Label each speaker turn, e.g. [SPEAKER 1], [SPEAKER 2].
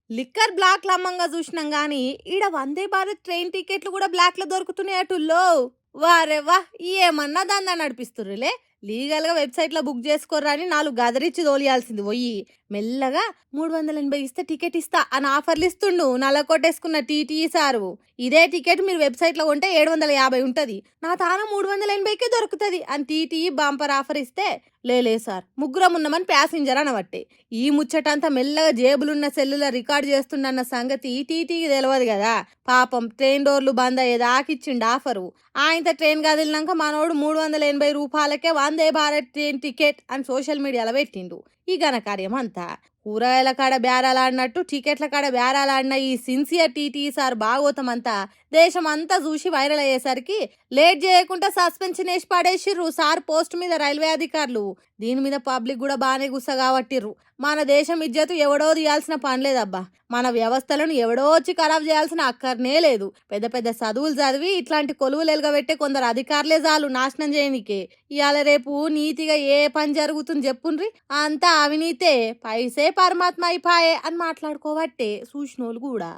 [SPEAKER 1] Liquor బ్లాక్‌ల అమ్మంగా జూషినాం గానీ, ఈడ వందే భారత్ ట్రైన్ టికెట్లు గూడా బ్లాక్‌లో దొరుకుతున్నాయటుల్లో. వారెవ్వా! ఏమన్నా దందా నడిపిస్తుర్రులే. లీగల్‌గా వెబ్‌సైట్‌లో బుక్ జేసుకోర్రా అని 4 గదరిచ్చి తోలియాల్సింది బొయ్యి. మెల్లగా 380 ఇస్తే టికెట్ ఇస్తా అని ఆఫర్‌లిస్తుండు నల్లకోటేసుకున్న టీటీఈ సారు. ఇదే టికెట్ మీరు వెబ్‌సైట్‌లో కొంటే 750 ఉంటది. నా తాన 380కే దొరుకుతది అని టీటీఈ బంపర్ ఆఫర్ ఇస్తే, లే సార్ ముగ్గురం ఉన్నామని ప్యాసింజర్ అనబట్టే. ఈ ముచ్చటంతా మెల్లగా జేబులున్న సెల్లుల రికార్డ్ చేస్తుండన్న సంగతి టీటీకి తెలియదు కదా. పాపం ట్రైన్ డోర్లు బంద్ అయ్యేదాకిచ్చిండు ఆఫరు. ఆయనతో ట్రైన్ కదిలినాక మనోడు 380 రూపాయలకే వందే భారత్ ట్రైన్ టికెట్ అని సోషల్ మీడియాలో పెట్టిండు. ఈ ఘనకార్యం అంతా కూరగాయల కాడ బేరాలాడినట్టు టికెట్ల కాడ బేరాలాడిన ఈ సిన్సియర్ టీటీ సార్ భాగవతం అంతా దేశం అంతా చూసి వైరల్ అయ్యేసరికి లేట్ చేయకుండా సస్పెన్షన్ వేసి పడేసిర్రు సార్ పోస్ట్ మీద రైల్వే అధికారులు. దీని మీద పబ్లిక్ కూడా బాగానే గుస్సగాబట్టిర్రు. మన దేశం ఇజ్జతు ఎవడో తీయాల్సిన పని లేదబ్బా. మన వ్యవస్థలను ఎవడో వచ్చి ఖరాబ్ చేయాల్సిన అక్కర్నే లేదు. పెద్ద పెద్ద చదువులు చదివి ఇట్లాంటి కొలువులు ఎలుగబెట్టే కొందరు అధికారులే చాలు నాశనం చేయనికే. ఇవాళ రేపు నీతిగా ఏ పని జరుగుతుంది చెప్పుండ్రి, అంతా అవినీతే. పైసే పరమాత్మ అయిపాయే అని మాట్లాడుకోవట్టే చూసినోళ్ళు కూడా.